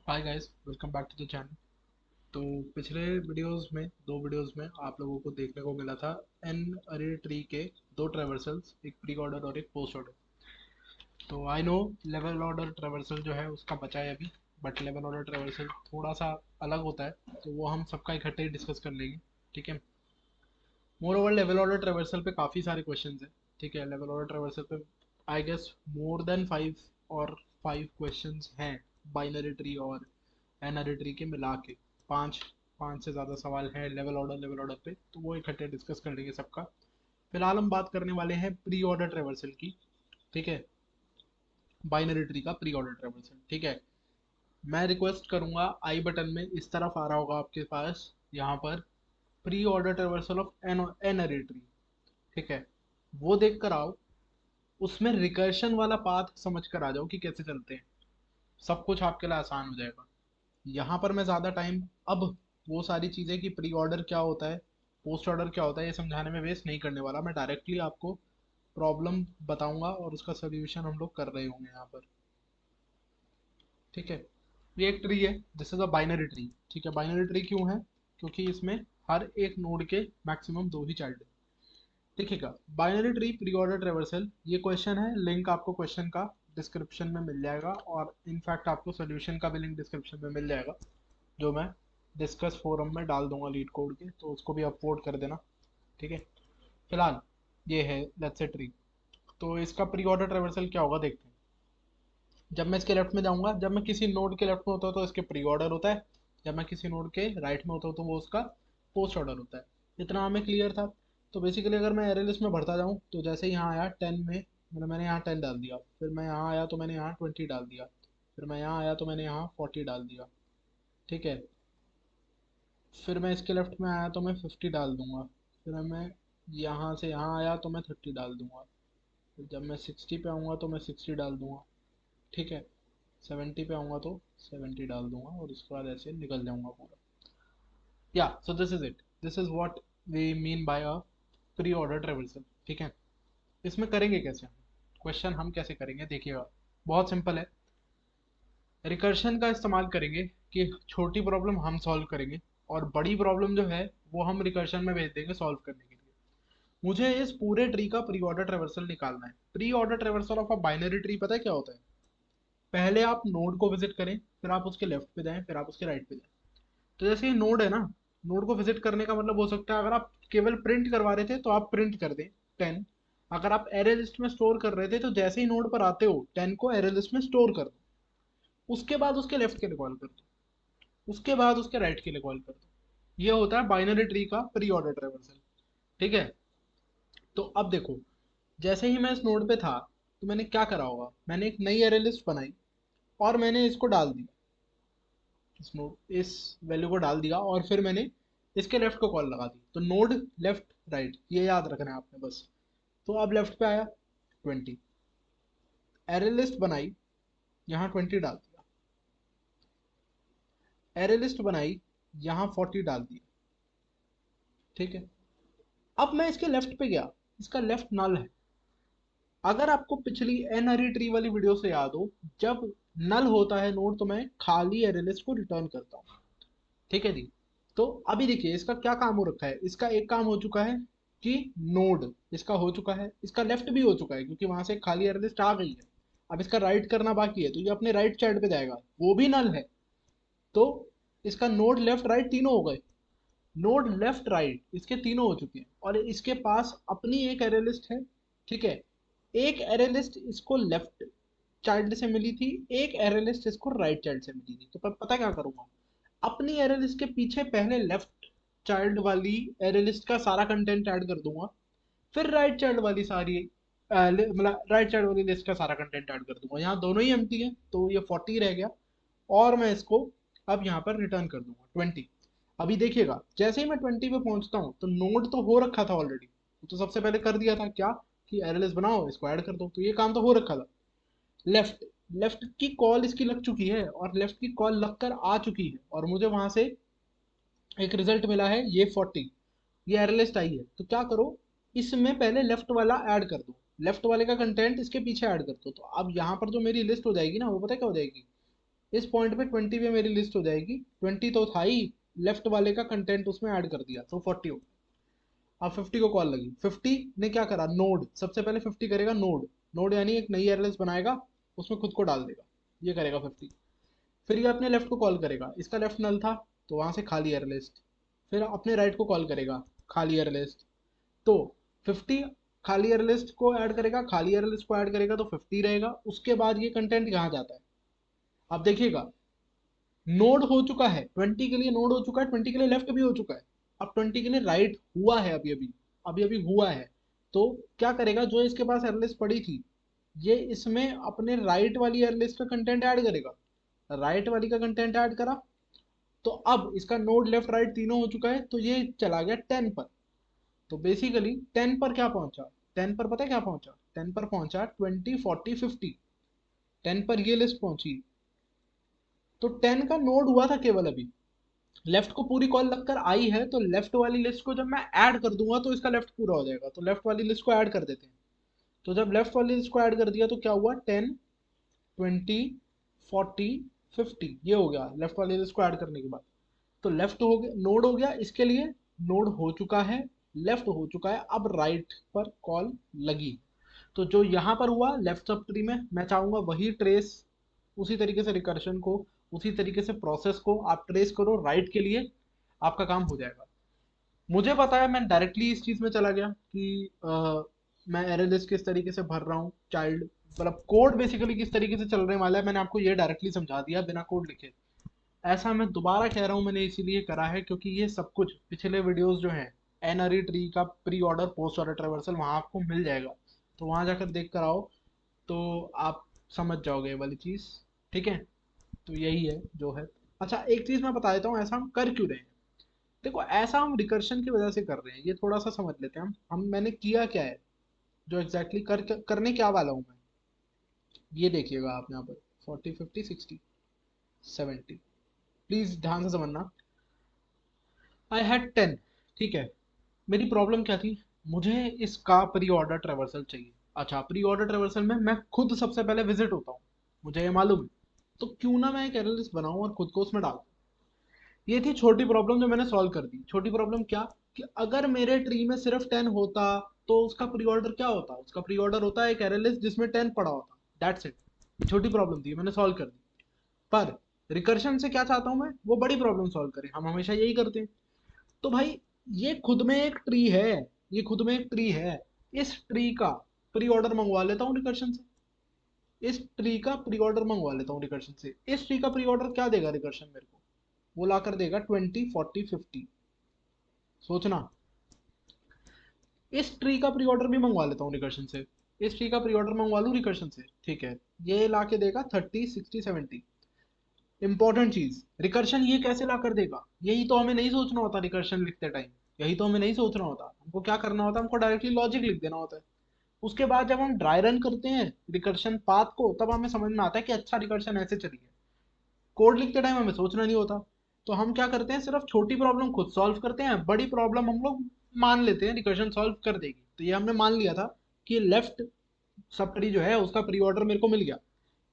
Hi guys, welcome back to the channel. तो पिछले दो वीडियोस में आप लोगों को देखने को मिला था एन अरे ट्री के दो ट्रेवर्सल्स, एक प्री ऑर्डर और एक पोस्ट ऑर्डर। तो I know level order traversal जो है उसका बचा है अभी, बट लेवल ऑर्डर ट्रेवर्सल थोड़ा सा अलग होता है, तो वो हम सबका इकट्ठे ही डिस्कस कर लेंगे। ठीक है। More over level order traversal पे काफ़ी सारे क्वेश्चंस हैं। ठीक है, लेवल ऑर्डर ट्रेवर्सल पे I guess more than five questions हैं, बाइनरी ट्री और एनरी ट्री के मिला के पाँच पाँच से ज़्यादा सवाल हैं लेवल ऑर्डर पे, तो वो इकट्ठे डिस्कस कर लेंगे सबका। फिलहाल हम बात करने वाले हैं प्री ऑर्डर ट्रेवर्सल की। ठीक है, बाइनरी ट्री का प्री ऑर्डर ट्रेवर्सल। ठीक है, मैं रिक्वेस्ट करूंगा, आई बटन में इस तरफ आ रहा होगा आपके पास, यहाँ पर pre order traversal of n-ary tree. ठीक है, वो देख कर आओ, उसमें रिकर्शन वाला पाथ समझ कर आ जाओ कि कैसे चलते हैं। सब कुछ आपके लिए आसान हो जाएगा। यहाँ पर मैं ज़्यादा टाइम अब वो सारी चीज़ें कि प्री ऑर्डर क्या होता है, पोस्ट ऑर्डर क्या होता है, ये समझाने में वेस्ट नहीं करने वाला। मैं डायरेक्टली आपको प्रॉब्लम बताऊंगा और उसका सोल्यूशन हम लोग कर रहे होंगे यहाँ पर। ठीक है, ये एक ट्री है, this is a binary tree. ठीक है, बाइनरी ट्री क्यों है? क्योंकि इसमें हर एक नोड के मैक्सिमम दो ही चाइल्ड है। देखिएगा, binary tree pre order traversal, ये क्वेश्चन है, लिंक आपको क्वेश्चन का डिस्क्रिप्शन में मिल जाएगा, और इनफैक्ट आपको सोल्यूशन का भी लिंक डिस्क्रिप्शन में मिल जाएगा, जो मैं डिस्कस फोरम में डाल दूंगा लीड कोड के, तो उसको भी अपलोड कर देना। ठीक है, फिलहाल ये है लेट्स से ट्री। तो इसका प्री ऑर्डर ट्रेवर्सल क्या होगा देखते हैं। जब मैं इसके लेफ्ट में जाऊंगा, जब मैं किसी नोड के लेफ्ट में होता हूँ तो इसके प्री ऑर्डर होता है, जब मैं किसी नोड के राइट में होता हूँ तो वो उसका पोस्ट ऑर्डर होता है। इतना हमें क्लियर था। तो बेसिकली अगर मैं एरे लिस्ट में भरता जाऊँ, तो जैसे यहाँ आया 10 में, मैंने यहाँ 10 डाल दिया, फिर मैं यहाँ आया तो मैंने यहाँ 20 डाल दिया, फिर मैं यहाँ आया तो मैंने यहाँ 40 डाल दिया। ठीक है, फिर मैं इसके लेफ्ट में आया तो मैं 50 डाल दूंगा, फिर मैं यहाँ से यहाँ आया तो मैं 30 डाल दूंगा, फिर जब मैं 60 पे आऊँगा तो मैं 60 डाल दूंगा। ठीक है, 70 पे आऊँगा तो 70 डाल दूंगा, और उसके बाद ऐसे निकल जाऊंगा पूरा। Yeah so this is it, this is what we mean by a pre order traversal. ठीक है, इसमें करेंगे कैसे हम, क्वेश्चन हम कैसे करेंगे देखिएगा, बहुत सिंपल है। रिकर्शन का इस्तेमाल करेंगे कि छोटी प्रॉब्लम हम सॉल्व करेंगे, और बड़ी प्रॉब्लम जो है वो हम रिकर्शन में भेज देंगे सॉल्व करने के लिए। मुझे इस पूरे ट्री का प्री ऑर्डर ट्रेवर्सल निकालना है। Pre order traversal of a binary tree पता है क्या होता है? पहले आप नोड को विजिट करें, फिर आप उसके लेफ्ट पे जाएं, फिर आप उसके राइट पे जाएं। तो जैसे ये नोड है ना, नोड को विजिट करने का मतलब हो सकता है, अगर आप केवल प्रिंट करवा रहे थे तो आप प्रिंट कर दें 10। अगर आप एरे लिस्ट में स्टोर कर रहे थे तो जैसे ही नोड पर आते हो 10 को एरे लिस्ट में स्टोर कर दो, उसके बाद उसके लेफ्ट के लिए कॉल कर दो, उसके बाद उसके राइट के लिए कॉल कर दो। ये होता है बाइनरी ट्री का प्री ऑर्डर ट्रेवर्सल। ठीक है, तो अब देखो, जैसे ही मैं इस नोड पे था, तो मैंने क्या करा होगा, मैंने एक नई एरे लिस्ट बनाई और मैंने इसको डाल दिया, इस वैल्यू को डाल दिया, और फिर मैंने इसके लेफ्ट को कॉल लगा दी। तो नोड लेफ्ट राइट ये याद रखना है आपने बस। तो अब लेफ्ट पे आया 20, एरे लिस्ट बनाई, यहाँ 20 डाल दिया, एरे लिस्ट बनाई, यहाँ 40 डाल दिया। ठीक है, अब मैं इसके लेफ्ट पे गया, इसका लेफ्ट नल है। अगर आपको पिछली एन हरी ट्री वाली वीडियो से याद हो, जब नल होता है नोड तो मैं खाली एरे लिस्ट को रिटर्न करता हूँ। ठीक है जी। तो अभी देखिए इसका क्या काम हो रखा है, इसका एक काम हो चुका है कि नोड इसका हो चुका है, इसका लेफ्ट भी हो चुका है क्योंकि वहां से खाली एरे लिस्ट आ गई है। अब इसका राइट करना बाकी है, तो ये अपने राइट चाइल्ड पे जाएगा, वो भी नल है। तो इसका नोड लेफ्ट राइट तीनों हो गए, नोड लेफ्ट राइट इसके तीनों हो चुके हैं, और इसके पास अपनी एक एरे लिस्ट है। ठीक है, एक एरे लिस्ट इसको लेफ्ट चाइल्ड से मिली थी, एक एरे लिस्ट इसको राइट चाइल्ड से मिली थी। तो पता क्या करूंगा, अपनी एरे लिस्ट के पीछे पहले लेफ्ट चाइल्ड वाली एरे लिस्ट का सारा कंटेंट ऐड कर दूंगा, फिर राइट चाइल्ड वाली सारी मतलब राइट चाइल्ड वाली लिस्ट का सारा कंटेंट ऐड कर दूंगा। यहाँ दोनों ही एम्प्टी है तो ये 40 रह गया, और मैं इसको अब यहाँ पर रिटर्न कर दूंगा 20। अभी देखिएगा, जैसे ही मैं 20 पे पहुंचता हूँ तो नोड तो हो रखा था ऑलरेडी, तो सबसे पहले कर दिया था क्या कि एरे लिस्ट बनाओ इसको ऐड कर दो, तो ये काम तो हो रखा था। लेफ्ट लेफ्ट की कॉल इसकी लग चुकी है, और लेफ्ट की कॉल लगकर आ चुकी है, और मुझे वहां से एक रिजल्ट मिला है ये 40, ये एरे लिस्ट आई है। तो क्या करो, इसमें पहले लेफ्ट वाला ऐड कर दो, लेफ्ट वाले का कंटेंट इसके पीछे ऐड कर दो। तो अब यहाँ पर जो मेरी लिस्ट हो जाएगी ना, वो पता है क्या हो जाएगी, इस पॉइंट पे 20 पे मेरी लिस्ट हो जाएगी, 20 तो था ही, लेफ्ट वाले का कंटेंट उसमें ऐड कर दिया तो 40 हो। अब 50 को कॉल लगी, 50 ने क्या करा, नोड, सबसे पहले 50 करेगा नोड, नोड यानी एक नई एरलेस बनाएगा, उसमें खुद को डाल देगा, ये करेगा 50। फिर ये अपने लेफ्ट को कॉल करेगा, इसका लेफ्ट नल था तो वहां से खाली एयर लिस्ट, फिर अपने राइट को कॉल करेगा, खाली एयर लिस्ट, तो 50 खाली एयर लिस्ट को ऐड करेगा, खाली एयर लिस्ट को ऐड करेगा तो 50 रहेगा, उसके बाद ये कंटेंट यहाँ जाता है। अब देखिएगा, नोड हो चुका है 20 के लिए, नोड हो चुका है 20 के लिए, लेफ्ट भी हो चुका है, अब 20 के लिए राइट हुआ है, अभी अभी हुआ है। तो क्या करेगा, जो इसके पास एयरलिस्ट पड़ी थी, ये इसमें अपने राइट वाली एयरलिस्ट का कंटेंट ऐड करेगा, राइट वाली का कंटेंट ऐड करा, तो अब इसका नोड लेफ्ट राइट तीनों हो चुका है, तो ये चला गया 10 पर। तो बेसिकली 10 पर क्या पहुंचा, 10 पर पता है क्या पहुंचा, 10 पर पहुंचा 20 40 50, 10 पर ये लिस्ट पहुंची। तो 10 का नोड हुआ था केवल अभी, लेफ्ट को पूरी कॉल लगकर आई है, तो लेफ्ट वाली लिस्ट को जब मैं ऐड कर दूंगा तो इसका लेफ्ट पूरा हो जाएगा, तो लेफ्ट वाली लिस्ट को ऐड कर देते हैं। तो जब लेफ्ट वाली लिस्ट को ऐड कर दिया तो क्या हुआ, 10 20 40 50, ये हो गया लेफ्ट वाली लिस्ट को ऐड करने के बाद। तो लेफ्ट हो गया, नोड हो गया इसके लिए, नोड हो चुका है, लेफ्ट हो चुका है, अब राइट पर कॉल लगी। तो जो यहाँ पर हुआ लेफ्ट सब ट्री में, मैं चाहूंगा वही ट्रेस, उसी तरीके से रिकर्शन को, उसी तरीके से प्रोसेस को आप ट्रेस करो राइट के लिए, आपका काम हो जाएगा। मुझे पता है मैं डायरेक्टली इस चीज में चला गया कि मैं एरे लिस्ट किस तरीके से भर रहा हूँ, चाइल्ड मतलब कोड बेसिकली किस तरीके से चलने वाला है, मैंने आपको ये डायरेक्टली समझा दिया बिना कोड लिखे। ऐसा मैं दोबारा कह रहा हूँ, मैंने इसीलिए करा है क्योंकि ये सब कुछ पिछले वीडियोस जो हैं, एनआरई ट्री का pre order post order traversal वहाँ आपको मिल जाएगा, तो वहाँ जाकर देख कर आओ, तो आप समझ जाओगे ये वाली चीज़। ठीक है, तो यही है जो है। अच्छा एक चीज़ मैं बता देता हूँ, ऐसा हम कर क्यों रहे हैं। देखो ऐसा हम रिकर्शन की वजह से कर रहे हैं, ये थोड़ा सा समझ लेते हैं हम मैंने किया क्या है, जो एग्जैक्टली करने क्या वाला हूँ मैं, ये देखिएगा आप यहाँ पर 40 50 60 70, प्लीज ध्यान से समझना। आई हैड 10, ठीक है, मेरी प्रॉब्लम क्या थी, मुझे इसका प्री ऑर्डर ट्रेवर्सल चाहिए। अच्छा प्री ऑर्डर ट्रेवर्सल में मैं खुद सबसे पहले विजिट होता हूँ, मुझे ये मालूम है, तो क्यों ना मैं एक एनालिस्ट बनाऊं और खुद को उसमें डाल। ये थी छोटी प्रॉब्लम जो मैंने सॉल्व कर दी। छोटी प्रॉब्लम क्या, कि अगर मेरे ट्री में सिर्फ 10 होता तो उसका प्री ऑर्डर क्या होता, उसका प्री ऑर्डर होता है एक एरे लिस्ट जिसमें 10 पड़ा होता, दैट्स इट। छोटी प्रॉब्लम थी, मैंने सॉल्व कर दी। पर रिकर्शन से क्या चाहता हूं मैं, वो बड़ी प्रॉब्लम सॉल्व करें, हम हमेशा यही करते हैं। तो भाई ये खुद में एक ट्री है, ये खुद में एक ट्री है, इस ट्री का प्री ऑर्डर मंगवा लेता हूँ रिकर्शन से, इस ट्री का प्री ऑर्डर मंगवा लेता हूँ रिकर्शन से। इस ट्री का प्री ऑर्डर क्या देगा रिकर्शन मेरे को, वो लाकर देगा 20 40 50। सोचना, इस ट्री का प्री ऑर्डर भी मंगवा लेता हूँ रिकर्शन से, इस ट्री का प्री ऑर्डर मंगवा लूँ रिकर्शन से, ठीक है, ये ला के देगा 30 60 70। इंपॉर्टेंट चीज, रिकर्शन ये कैसे ला कर देगा, यही तो हमें नहीं सोचना होता रिकर्शन लिखते टाइम, यही तो हमें नहीं सोचना होता, हमको क्या करना होता है, हमको डायरेक्टली लॉजिक लिख देना होता है। उसके बाद जब हम ड्राई रन करते हैं रिकर्शन पाथ को, तब हमें समझ में आता है कि अच्छा रिकर्शन ऐसे चली है। कोड लिखते टाइम हमें सोचना नहीं होता। तो हम क्या करते हैं, सिर्फ छोटी प्रॉब्लम खुद सॉल्व करते हैं, बड़ी प्रॉब्लम हम लोग मान लेते हैं रिकर्शन सॉल्व कर देगी। तो ये हमने मान लिया था कि लेफ्ट सब ट्री जो है उसका प्री ऑर्डर मेरे को मिल गया,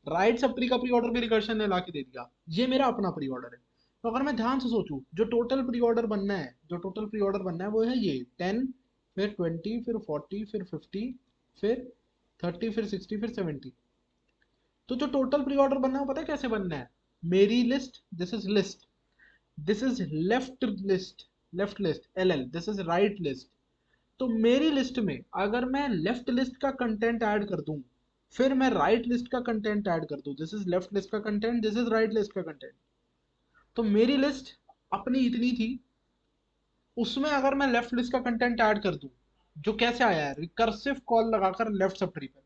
राइट सब ट्री का प्री ऑर्डर भी रिकर्शन ने ला के दे दिया, ये मेरा अपना प्री ऑर्डर है। तो अगर मैं ध्यान से सोचूं, जो टोटल प्री ऑर्डर बनना है, जो टोटल प्री ऑर्डर बनना है वो है ये 10, फिर 20, फिर 40, फिर 50, फिर 30, फिर 60, फिर 70। तो जो टोटल प्री ऑर्डर बनना है वो पता है कैसे बनना है, मेरी list, this is list, this is left list, left list L L, this is right list. तो मेरी लिस्ट में अगर मैं लेफ्ट लिस्ट का कंटेंट ऐड कर दूं, फिर मैं राइट लिस्ट का कंटेंट ऐड कर दूं, दिस इज लेफ्ट लिस्ट का content, this is right list का कंटेंट, तो मेरी लिस्ट अपनी इतनी थी, उसमें अगर मैं लेफ्ट लिस्ट का कंटेंट ऐड कर दूं, जो कैसे आया है, रिकर्सिव कॉल लगाकर लेफ्ट सब ट्री पे,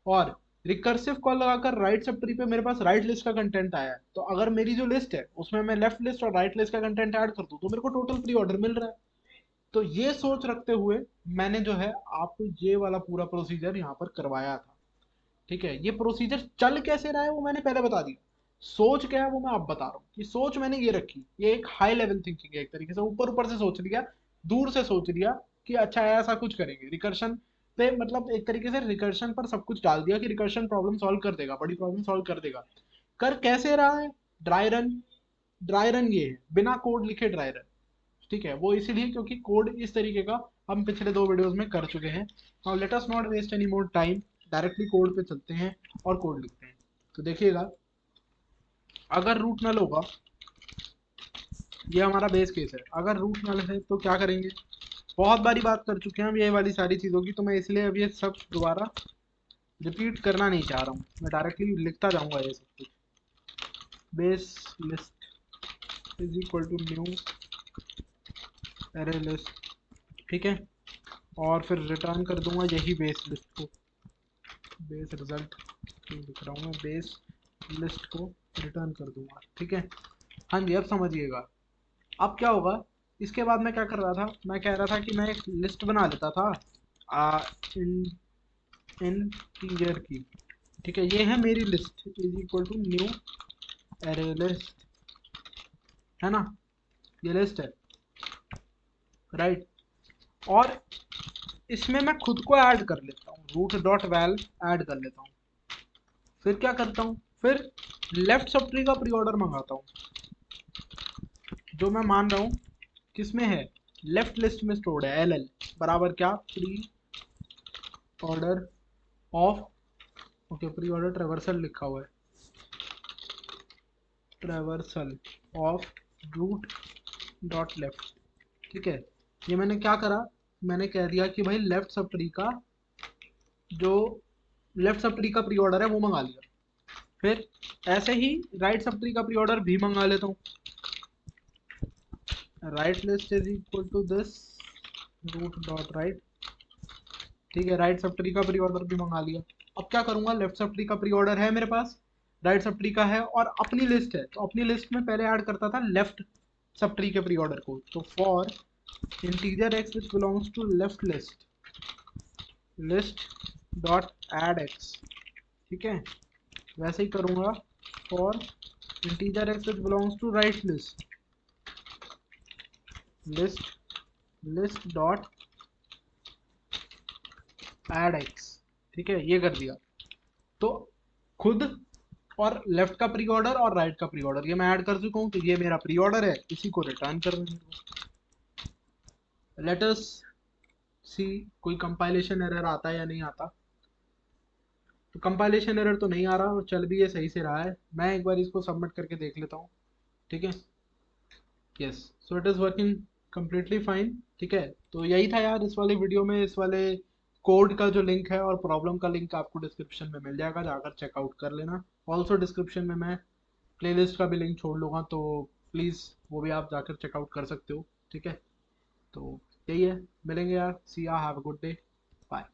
और रिकर्सिव कॉल लगाकर राइट सब ट्री पे मेरे पास राइट लिस्ट का कंटेंट आया है, तो अगर मेरी जो लिस्ट है उसमें मैं लेफ्ट लिस्ट और राइट लिस्ट का कंटेंट ऐड कर दूं, तो मेरे को टोटल प्री ऑर्डर मिल रहा है। तो ये सोच रखते हुए मैंने जो है आपको ये वाला पूरा प्रोसीजर यहाँ पर करवाया था। ठीक है, ये प्रोसीजर चल कैसे रहा है वो मैंने पहले बता दिया, सोच क्या है वो मैं अब बता रहा हूँ। कि सोच मैंने ये रखी, ये एक हाई लेवल थिंकिंग है, एक तरीके से ऊपर ऊपर से सोच लिया, दूर से सोच लिया कि अच्छा ऐसा कुछ करेंगे रिकर्शन पे, मतलब एक तरीके से रिकर्शन पर सब कुछ डाल दिया कि रिकर्शन प्रॉब्लम सॉल्व कर देगा, बड़ी प्रॉब्लम सॉल्व कर देगा। कर कैसे रहा है, ड्राई रन ये है, बिना कोड लिखे ड्राई रन। ठीक है, वो इसीलिए क्योंकि कोड इस तरीके का हम पिछले 2 वीडियोस में कर चुके हैं। Now let us not waste any more time, directly code पे चलते हैं और कोड लिखते हैं। तो देखिएगा, अगर रूट नल होगा, ये हमारा बेस केस है, अगर रूट नल है तो क्या करेंगे, बहुत बारी बात कर चुके हैं हम ये वाली सारी चीज़ों की, तो मैं इसलिए अब ये सब दोबारा रिपीट करना नहीं चाह रहा हूँ, मैं डायरेक्टली लिखता जाऊंगा ये सब कुछ। Base list is equal to new array list, ठीक है, और फिर रिटर्न कर दूंगा यही बेस लिस्ट को, बेस रिजल्ट लिख रहा हूँ मैं, बेस लिस्ट को रिटर्न कर दूंगा। ठीक है, हाँ जी, अब समझिएगा। अब क्या होगा, इसके बाद मैं क्या कर रहा था, मैं कह रहा था कि मैं एक लिस्ट बना लेता था इन इंटीजर की। ठीक है, ये है मेरी list is equal to new array list, है ना, ये लिस्ट है, राइट। और इसमें मैं खुद को ऐड कर लेता हूँ, रूट डॉट वैल ऐड कर लेता हूँ। फिर क्या करता हूँ, फिर लेफ्ट सब ट्री का प्री ऑर्डर मंगाता हूँ, जो मैं मान रहा हूँ किसमें है, लेफ्ट लिस्ट में स्टोर्ड है, एल एल बराबर क्या, pre order of, okay, pre order traversal लिखा हुआ है, traversal of root dot left. ठीक है, ये मैंने क्या करा, मैंने कह दिया कि भाई लेफ्ट सब ट्री का जो लेफ्ट सब ट्री का प्री ऑर्डर है वो मंगा लिया। फिर ऐसे ही राइट सब ट्री का प्री ऑर्डर भी मंगा लेता हूँ, right list is equal to this root dot right. ठीक है, राइट सब ट्री का प्री ऑर्डर भी मंगा लिया। अब क्या करूंगा, लेफ्ट सब ट्री का प्री ऑर्डर है मेरे पास, राइट सब ट्री का है, और अपनी लिस्ट है, तो अपनी लिस्ट में पहले ऐड करता था लेफ्ट सब ट्री के प्री ऑर्डर को। तो for integer x which belongs to left list, list dot add x. ठीक है, वैसे ही करूंगा for integer x which belongs to right list, list dot add x. ठीक है, ये कर दिया। तो खुद और लेफ्ट का प्री ऑर्डर और राइट का प्री ऑर्डर ये मैं ऐड कर चुका हूँ, तो ये मेरा प्री ऑर्डर है, इसी को रिटर्न कर देंगे। लेट अस सी कोई कंपाइलेशन एरर आता है या नहीं आता। तो कंपाइलेशन एरर तो नहीं आ रहा और चल भी ये सही से रहा है, मैं एक बार इसको सबमिट करके देख लेता हूँ। ठीक है, yes, so it is working completely fine. ठीक है, तो यही था यार इस वाले वीडियो में, इस वाले कोड का जो लिंक है और प्रॉब्लम का लिंक आपको डिस्क्रिप्शन में मिल जाएगा, जाकर चेकआउट कर लेना। ऑल्सो डिस्क्रिप्शन में मैं प्लेलिस्ट का भी लिंक छोड़ लूँगा, तो प्लीज़ वो भी आप जाकर चेकआउट कर सकते हो। ठीक है, तो यही है, मिलेंगे यार, see ya, have a good day, bye.